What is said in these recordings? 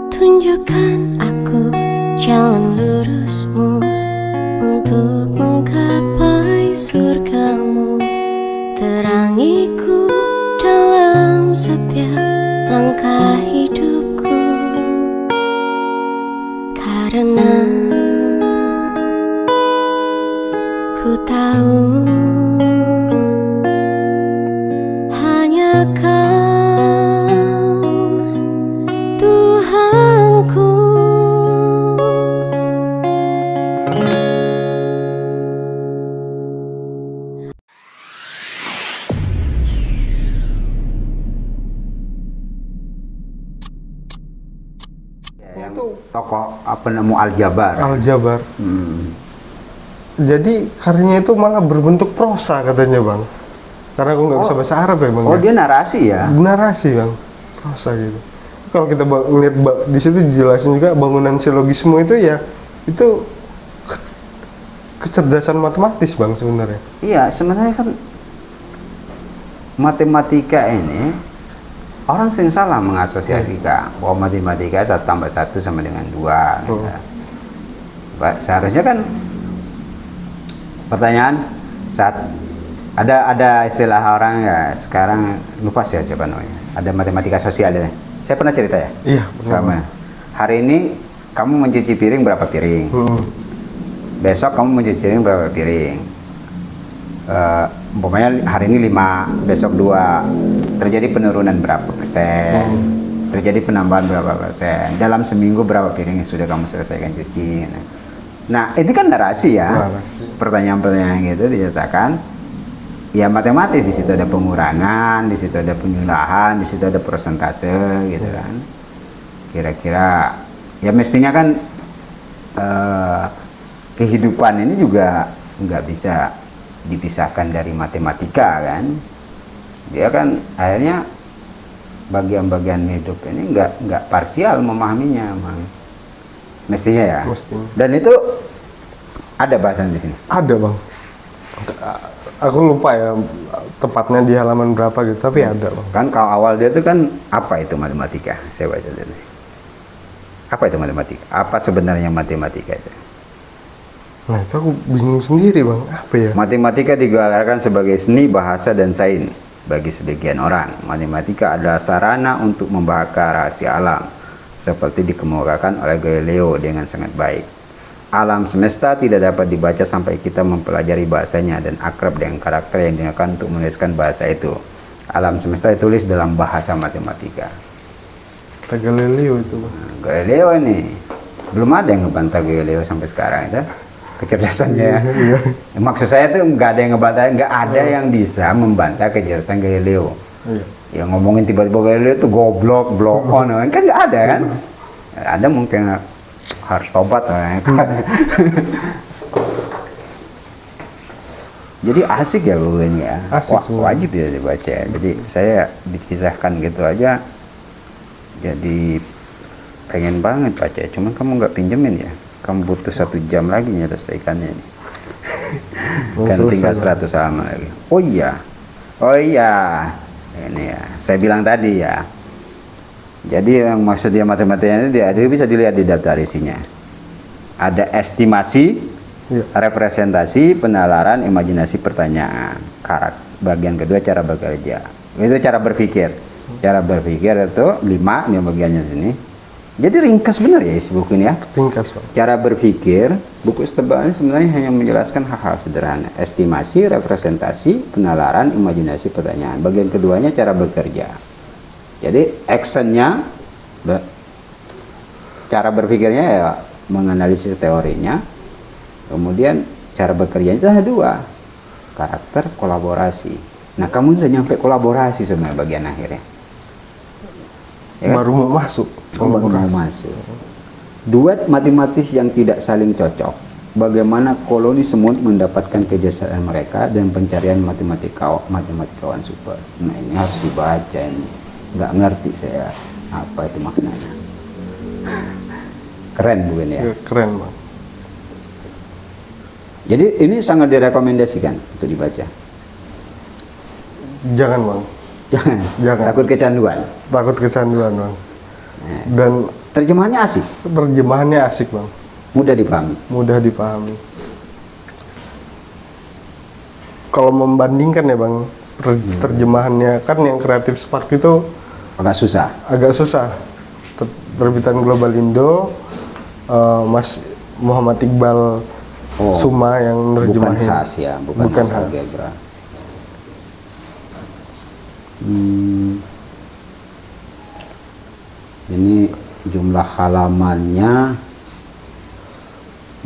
Tunjukkan aku jalan lurusmu untuk menggapai surgamu. Terangiku dalam setiap langkah hidupku, karena ku tahu hanya Kau Tuhanku. Itu tokoh penemu Aljabar. Aljabar. Jadi karyanya itu malah berbentuk prosa katanya bang. Karena aku nggak bisa bahasa Arab ya bang. Oh, dia narasi ya? Narasi bang, prosa gitu. Kalau kita lihat di situ dijelasin juga bangunan silogisme itu ya itu kecerdasan matematis bang sebenarnya. Iya, sebenarnya kan matematika ini orang sering salah mengasosiasikan bahwa matematika 1 tambah 1 sama dengan 2 gitu. Seharusnya kan pertanyaan saat ada istilah orang ya sekarang lupa siapa namanya, ada matematika sosial ya. Saya pernah cerita ya? Iya. Sama. Hari ini kamu mencuci piring berapa piring? Besok kamu mencuci piring berapa piring? Umpamanya hari ini 5, besok 2. Terjadi penurunan berapa persen? Terjadi penambahan berapa persen? Dalam seminggu berapa piring yang sudah kamu selesaikan cuci? Nah, itu kan narasi ya. Pertanyaan-pertanyaan gitu dinyatakan. Ya matematis, di situ ada pengurangan, di situ ada penyulahan, di situ ada persentase gitu kan. Kira-kira ya mestinya kan kehidupan ini juga nggak bisa dipisahkan dari matematika kan. Dia kan akhirnya bagian-bagian hidup ini nggak parsial memahaminya, mestinya ya. Mestinya. Dan itu ada bahasan di sini. Ada bang. Aku lupa ya tepatnya di halaman berapa gitu, tapi ada bang. Kan kalau awal dia itu kan apa itu matematika? Saya baca dulu. Apa itu matematika? Apa sebenarnya matematika itu? Nah itu aku bingung sendiri bang, apa ya? Matematika digelarkan sebagai seni, bahasa, dan sains. Bagi sebagian orang, matematika adalah sarana untuk membahas rahasia alam, seperti dikemukakan oleh Galileo dengan sangat baik. Alam semesta tidak dapat dibaca sampai kita mempelajari bahasanya dan akrab dengan karakter yang digunakan untuk menuliskan bahasa itu. Alam semesta ditulis dalam bahasa matematika. Kata Galileo itu bang. Galileo ini belum ada yang ngebantah Galileo sampai sekarang itu kecerdasannya. Maksud saya tuh nggak ada yang ngebantah, nggak ada yang bisa membantah kecerdasan Galileo. Yang ngomongin tiba-tiba Galileo itu goblok, blow on, kan nggak ada kan? Ada mungkin harus tobat lah. Jadi asik ya buku ini ya. Asik, wajib ya dibaca. Jadi saya dikisahkan gitu aja jadi pengen banget baca. Cuman kamu nggak pinjemin ya. Kamu butuh 1 jam lagi menyelesaikannya ini. Kan tinggal 100 halaman lagi. Oh iya ini ya saya bilang tadi ya. Jadi yang maksudnya matematika ini dia bisa dilihat di daftar isinya. Ada estimasi, representasi, penalaran, imajinasi, pertanyaan. Bagian kedua cara bekerja. Itu cara berpikir. Cara berpikir itu 5 nih bagiannya sini. Jadi ringkas benar ya isi buku ini ya. Ringkas bang. Cara berpikir, buku setebal ini sebenarnya hanya menjelaskan hal-hal sederhana. Estimasi, representasi, penalaran, imajinasi, pertanyaan. Bagian keduanya cara bekerja. Jadi actionnya, cara berpikirnya ya menganalisis teorinya, kemudian cara bekerjanya itu ada 2, karakter, kolaborasi. Nah kamu udah nyampe kolaborasi sebenarnya bagian akhirnya. Ya kan? Baru mau masuk. Baru mau masuk. Duet matematis yang tidak saling cocok. Bagaimana koloni semut mendapatkan kejayaan mereka dan pencarian matematikawan super. Nah ini harus dibaca ini. Nggak ngerti saya apa itu maknanya. Keren bukan ya? Keren bang. Jadi ini sangat direkomendasikan untuk dibaca. Jangan bang. Jangan. Jangan. Takut kecanduan. Takut kecanduan bang. Dan Terjemahannya asik, Terjemahannya asik bang, mudah dipahami. mudah dipahami. Kalau membandingkan ya bang, terjemahannya kan yang Creative Spark itu Agak susah. agak susah. Terbitan Global Indo, Mas Muhammad Iqbal Oh, Suma yang Bukan nerjemahin. khas ya, bukan khas khas. algebra. Ini jumlah halamannya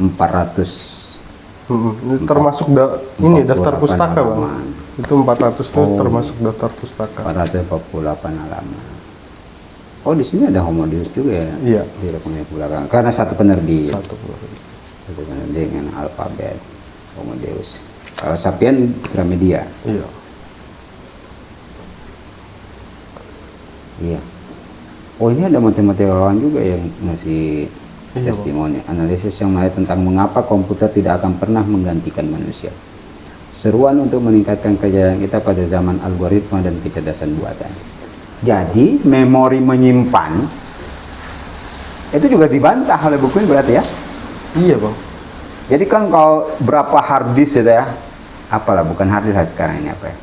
400. Ini termasuk ini daftar 48 pustaka bang. halaman. Itu 400 itu Oh. termasuk daftar pustaka. 448 halaman. Oh, di sini ada Homo Deus juga ya? Iya. Di rekomendasi belakang. Karena satu penerbit. Satu. Satu penerbit dengan alfabet Homo Deus. Kalau Sapien Gramedia. Iya. Iya. Oh, ini ada matematikawan juga yang ngasih Iya, testimoni. Analisis yang menarik tentang mengapa komputer tidak akan pernah menggantikan manusia. Seruan untuk meningkatkan kejayaan kita pada zaman algoritma dan kecerdasan buatan. Jadi, memori menyimpan itu juga dibantah oleh buku ini berarti ya? Iya bang. Jadi kan kalau berapa hard disk itu ya? Apalah, bukan hard disk sekarang ini apa ya?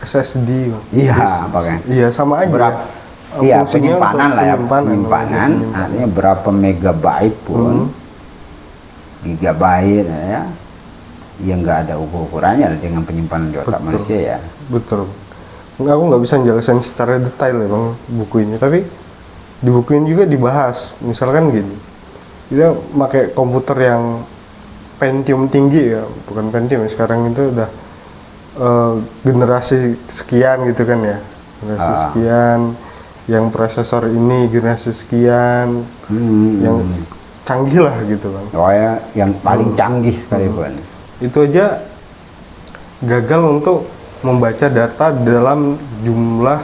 SSD bang. Iya, apa kan? Iya sama aja. Berapa? ya. Iya, Fungsinya penyimpanan untuk lah ya, penyimpanan. penyimpanan. Artinya berapa megabyte pun, gigabyte ya, yang nggak ada ukurannya dengan penyimpanan di otak Betul. manusia ya. Betul. Aku nggak bisa jelasin secara detail ya bang buku ini, tapi di buku ini juga dibahas. Misalkan gini, kita pakai komputer yang Pentium tinggi ya, bukan Pentium ya, sekarang itu udah generasi sekian gitu kan ya, generasi sekian, yang prosesor ini generasi sekian, yang canggih lah gitu bang. Oh ya, yang paling canggih sekalipun. Itu aja gagal untuk membaca data dalam jumlah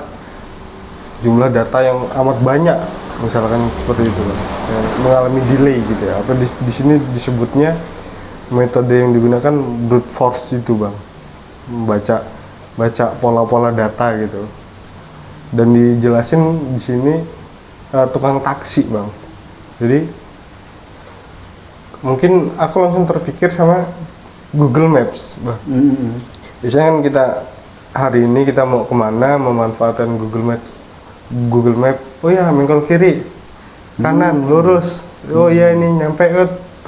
data yang amat banyak, misalkan seperti itu bang, yang mengalami delay gitu ya. Apa di sini disebutnya metode yang digunakan brute force itu bang, baca pola-pola data gitu. Dan dijelasin di sini tukang taksi bang. Jadi mungkin aku langsung terpikir sama Google Maps bang. Biasanya kan kita hari ini kita mau kemana memanfaatkan Google Map. Oh ya, mengkol kiri, kanan, lurus. Oh ya ini nyampe,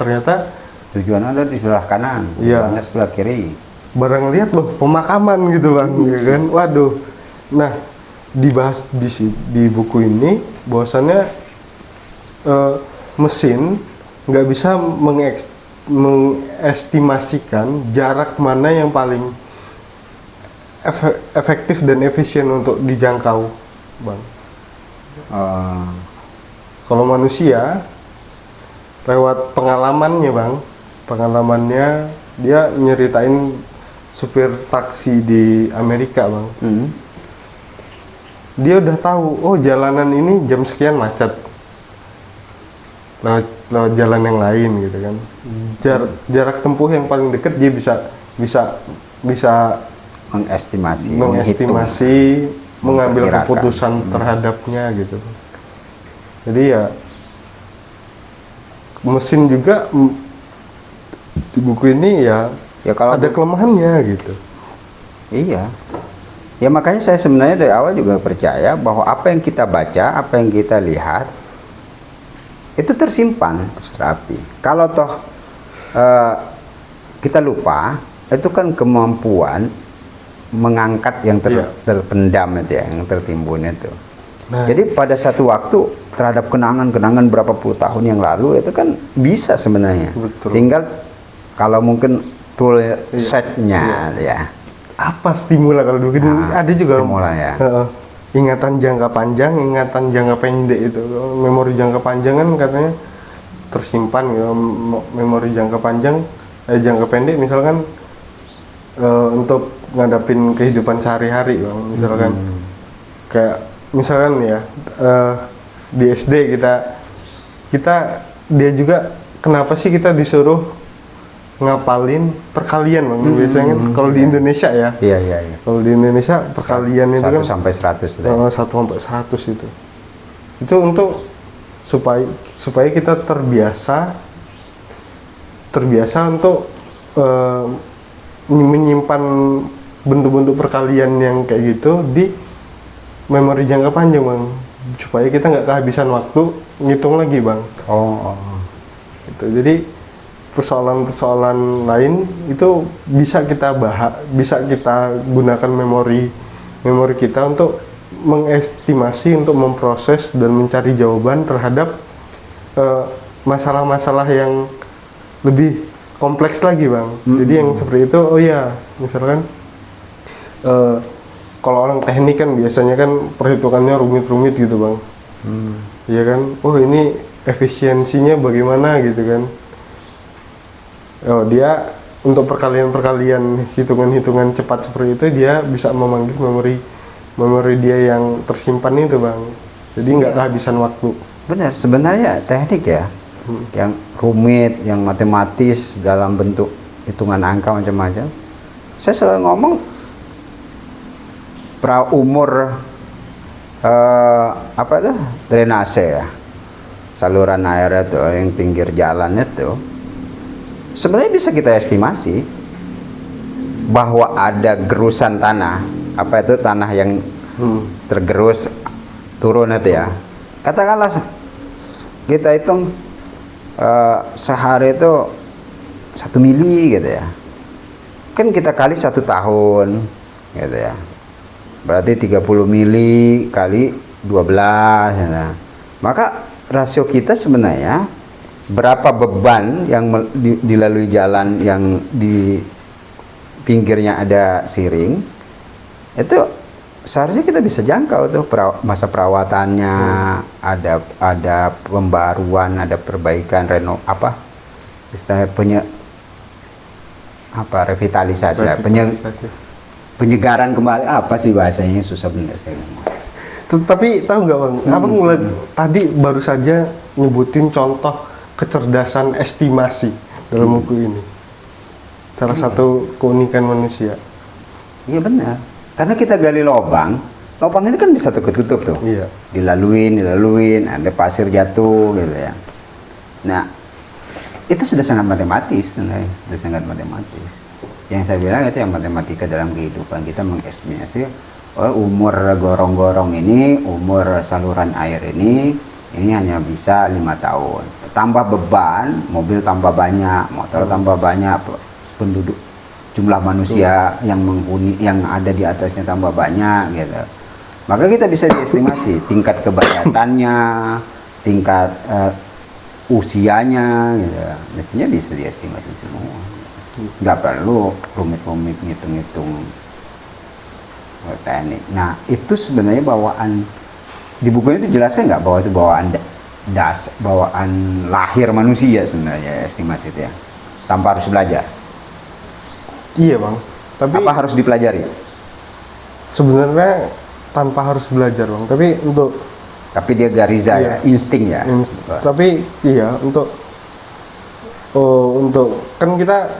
ternyata Tujuan ada di sebelah kanan, Iya. tujuannya sebelah kiri. barang lihat loh pemakaman gitu bang, ya kan? Waduh. Nah dibahas di buku ini bahwasannya mesin nggak bisa mengestimasikan jarak mana yang paling efektif dan efisien untuk dijangkau, bang. Kalau manusia lewat pengalamannya dia nyeritain supir taksi di Amerika, bang. Dia udah tahu, oh jalanan ini jam sekian macet, lewat jalan yang lain gitu kan. Jarak tempuh yang paling dekat dia bisa Mengestimasi, mengambil memperkirakan. keputusan terhadapnya gitu. Jadi ya mesin juga di buku ini ya kalau ada kelemahannya gitu. Iya. Ya makanya saya sebenarnya dari awal juga percaya bahwa apa yang kita baca, apa yang kita lihat itu tersimpan, terapi. Kalau toh kita lupa, itu kan kemampuan mengangkat yang terpendam itu ya, yang tertimbun itu. Nah. Jadi pada satu waktu terhadap kenangan-kenangan berapa puluh tahun yang lalu itu kan bisa sebenarnya. Betul. Tinggal kalau mungkin tool setnya ya. Apa stimula kalau begini? Ada juga stimula ya. Ingatan jangka panjang, ingatan jangka pendek itu. Memori jangka panjang kan katanya tersimpan ya. Memori jangka panjang, jangka pendek misalkan untuk ngadapin kehidupan sehari-hari, bang. Misalkan kayak misalkan ya di SD kita dia juga kenapa sih kita disuruh ngapalin perkalian, bang? Biasanya kan kalau di Indonesia ya. Iya. Kalau di Indonesia perkalian itu kan 1 sampai 100 itu. 1 sampai 100 itu. Itu untuk supaya kita terbiasa untuk menyimpan bentuk-bentuk perkalian yang kayak gitu di memori jangka panjang, Bang, supaya kita nggak kehabisan waktu ngitung lagi, Bang. Gitu. Jadi persoalan-persoalan lain itu bisa kita gunakan memori kita untuk mengestimasi, untuk memproses dan mencari jawaban terhadap masalah-masalah yang lebih kompleks lagi, Bang. Jadi yang seperti itu, misalkan kalau orang teknik kan biasanya kan perhitungannya rumit-rumit gitu, Bang. Iya kan, ini efisiensinya bagaimana gitu kan. Dia untuk perkalian-perkalian hitungan-hitungan cepat seperti itu, dia bisa memanggil memori dia yang tersimpan itu, Bang. Jadi nggak kehabisan waktu. Benar, sebenarnya teknik ya, yang rumit, yang matematis dalam bentuk hitungan angka macam-macam. Saya selalu ngomong umur drainase ya, saluran air itu yang pinggir jalan itu, sebenarnya bisa kita estimasi bahwa ada gerusan tanah, tanah yang tergerus turun itu ya. Katakanlah kita hitung sehari itu 1 mili gitu ya, kan kita kali 1 tahun gitu ya, berarti 30 mili kali 12 ya. Maka rasio kita sebenarnya berapa beban yang dilalui jalan yang di pinggirnya ada siring, itu seharusnya kita bisa jangkau tuh masa perawatannya, ada pembaruan, ada perbaikan, revitalisasi. Penyegaran kembali, apa sih bahasanya, susah bener saya ngomong. Tapi tahu nggak, Bang, Abang tadi baru saja nyebutin contoh kecerdasan estimasi dalam buku ini, salah satu keunikan manusia. Iya benar, karena kita gali lubang ini kan bisa tutup tuh. Iya. Dilaluin, ada pasir jatuh gitu ya. Nah, itu sudah sangat matematis sebenarnya, sudah sangat matematis. Yang saya bilang itu yang matematika dalam kehidupan kita, mengestimasi umur gorong-gorong ini, umur saluran air ini hanya bisa 5 tahun. Tambah beban, mobil tambah banyak, motor tambah banyak, penduduk, jumlah manusia yang ada di atasnya tambah banyak gitu. Maka kita bisa diestimasi tingkat kebajatannya, tingkat usianya gitu. Mestinya bisa diestimasi semua. Nggak perlu rumit-rumit ngitung-ngitung teknik. Nah, itu sebenarnya bawaan di buku ini dijelaskan nggak bahwa itu bawaan lahir manusia sebenarnya, estimasi itu ya, tanpa harus belajar. Iya, Bang. Tapi apa harus dipelajari? Sebenarnya tanpa harus belajar, Bang. Tapi dia gariza ya, insting ya. Tapi iya, untuk kan kita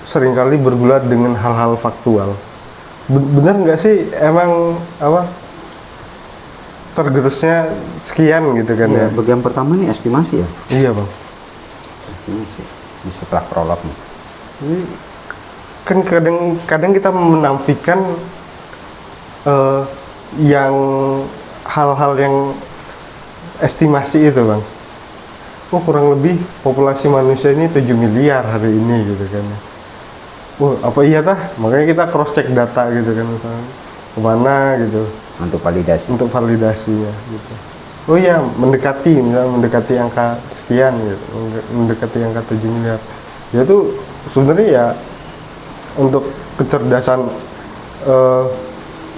seringkali bergulat dengan hal-hal faktual. Benar nggak sih emang tergerusnya sekian gitu kan ya? Bagian pertama nih estimasi ya. Iya, Bang. Estimasi di setelah prolog nih. Jadi kan kadang kita menafikan yang hal-hal yang estimasi itu, Bang. Kurang lebih populasi manusia ini 7 miliar hari ini gitu kan. Apa iya tah? Makanya kita cross check data gitu kan, misalnya kemana gitu. Untuk validasinya gitu. Mendekati angka sekian gitu. Mendekati angka 7 miliar. Ya itu sebenarnya ya untuk kecerdasan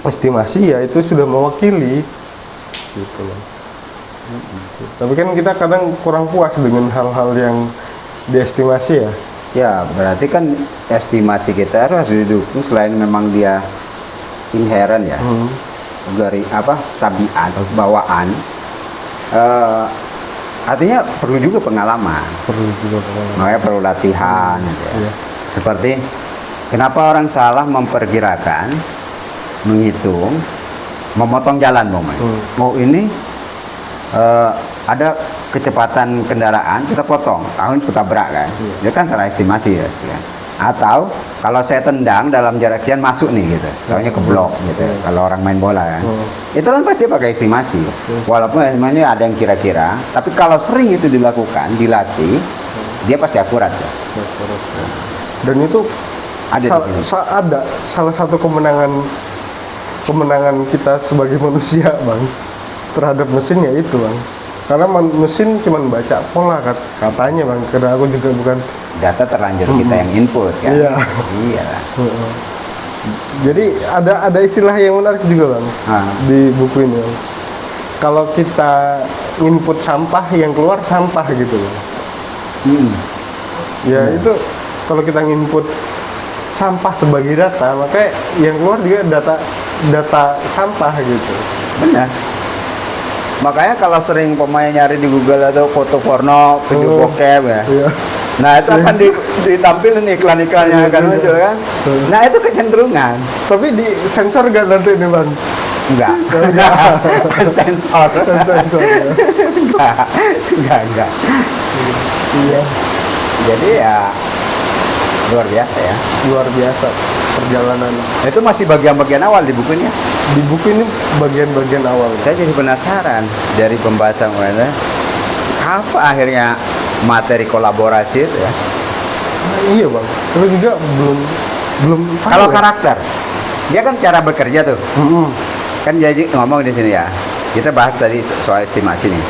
estimasi ya itu sudah mewakili gitu loh. Tapi kan kita kadang kurang puas dengan hal-hal yang diestimasi ya. Ya, berarti kan estimasi kita harus didukung, selain memang dia inherent ya, dari tabiat, bawaan, artinya perlu juga pengalaman. Makanya perlu latihan. Ya. Seperti kenapa orang salah memperkirakan, menghitung, memotong jalan ini ada kecepatan kendaraan kita potong, kita tabrak kan, itu kan salah estimasi ya, kan? Atau kalau saya tendang dalam jarak sekian masuk nih gitu, tahunya ke blok gitu. Kalau orang main bola kan, itu kan pasti pakai estimasi. Walaupun estimasi ada yang kira-kira, tapi kalau sering itu dilakukan, dilatih, dia pasti akurat ya. Dan itu Ada di sini. ada salah satu kemenangan kita sebagai manusia, Bang, terhadap mesin ya itu, Bang. Karena mesin cuma baca pola katanya, Bang. Karena aku juga bukan Data terlanjur kita yang input kan. Iya. Iya. Jadi ada istilah yang menarik juga, Bang, di buku ini, Bang. Kalau kita input sampah, yang keluar sampah gitu, Bang. Ya itu kalau kita input sampah sebagai data, maka yang keluar juga data sampah gitu. Benar. Makanya kalau sering pemain nyari di Google atau foto porno, video bokep ya. Iya. Nah itu akan ditampilin iklan-iklannya akan muncul kan. Nah itu kecenderungan. Tapi di sensor gak nanti ini, Bang? Enggak. Sensor. Sensor ya. Enggak. Iya. Jadi ya luar biasa ya. Luar biasa perjalanan. Itu masih bagian-bagian awal di bukunya. Di buku ini bagian-bagian awal. Saya jadi penasaran dari pembahasan mana apa akhirnya materi kolaborasi itu ya. Nah, iya, Bang. Tapi juga belum tahu. Kalau ya. karakter, dia kan cara bekerja tuh. Kan jadi ngomong di sini ya. Kita bahas tadi soal estimasi nih.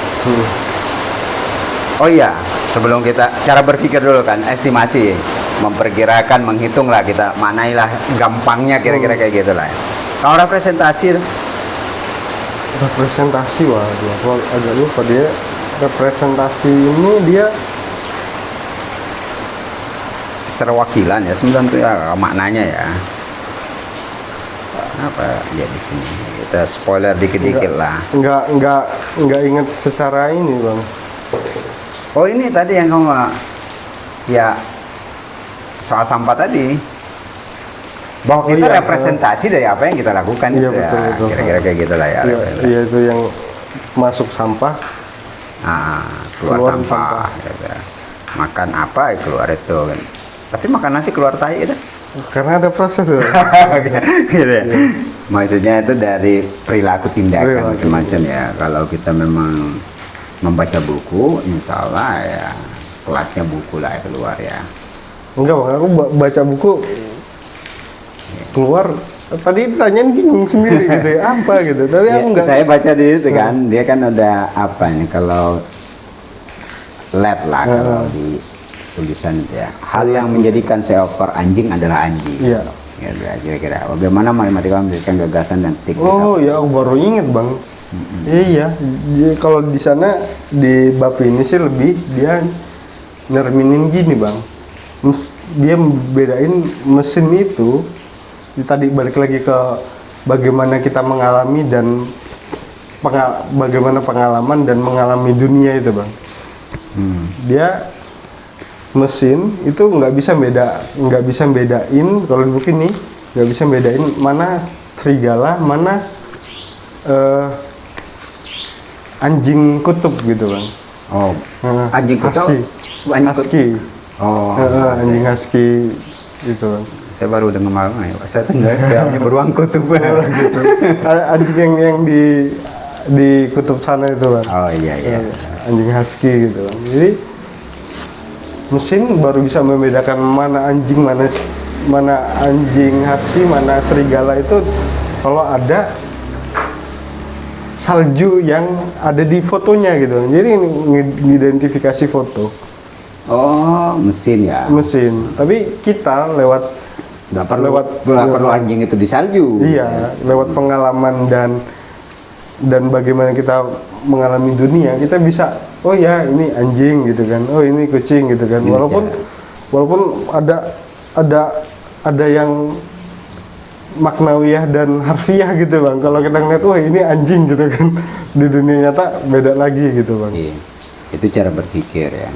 Oh iya, sebelum kita cara berpikir dulu kan, estimasi, memperkirakan, menghitung lah kita, manailah gampangnya kira-kira kayak gitu lah. Kalau representasi itu, Representasi, wah, aku agak lupa dia. Representasi ini dia terwakilan ya, sebenarnya itu ya maknanya ya. Apa ya di sini kita spoiler dikit-dikit lah. Enggak ingat secara ini, Bang. Oh ini tadi yang kamu ya soal sampah tadi, bahwa kita representasi dari apa yang kita lakukan. Iya, itu betul, ya. betul. Kira-kira kayak gitulah ya. Iya, itu yang masuk sampah. Keluar sampah. Gitu. Makan apa ya keluar itu kan. Tapi makan nasi keluar tai itu. Karena ada proses ya. Gitu ya. Maksudnya itu dari perilaku tindakan macam-macam ya. Kalau kita memang membaca buku, insya Allah ya kelasnya buku lah ya keluar ya. Enggak, Bang, aku baca buku keluar tadi ditanyain bingung sendiri gitu ya, apa gitu. Tapi aku enggak. Saya baca di itu kan, dia kan ada apa nih kalau lab lah kalau di tulisan ya. Hal yang menjadikan seekor anjing adalah anjing. Iya. Ya, kira-kira bagaimana matematika memberikan gagasan dan teknik. Oh ya, aku baru inget, Bang. Iya, kalau di sana di bab ini sih lebih dia nerminin gini, Bang. Dia bedain mesin itu tadi balik lagi ke bagaimana kita mengalami dan bagaimana pengalaman dan mengalami dunia itu, Bang. Dia mesin itu nggak bisa bedain kalau di buku ini nggak bisa bedain mana serigala, mana anjing kutub gitu, Bang. Oh, anjing kutub, husky. Oh, anjing husky gitu, Bang. Saya baru dengar malam ya. Saya kayaknya beruang kutub. Gitu. Anjing yang di kutub sana itu, Bang. Oh iya. Anjing husky gitu, Bang. Jadi mesin baru bisa membedakan mana anjing, mana anjing husky, mana serigala itu kalau ada salju yang ada di fotonya gitu. Jadi mengidentifikasi foto. Oh, mesin ya. Mesin. Tapi kita lewat nggak perlu anjing itu di salju. Iya, lewat pengalaman dan bagaimana kita mengalami dunia, kita bisa oh ya ini anjing gitu kan. Oh ini kucing gitu kan. Walaupun ada yang maknawiyah dan harfiah gitu, Bang. Kalau kita ngeliat wah ini anjing gitu kan, di dunia nyata beda lagi gitu, Bang. Iya. Itu cara berpikir ya.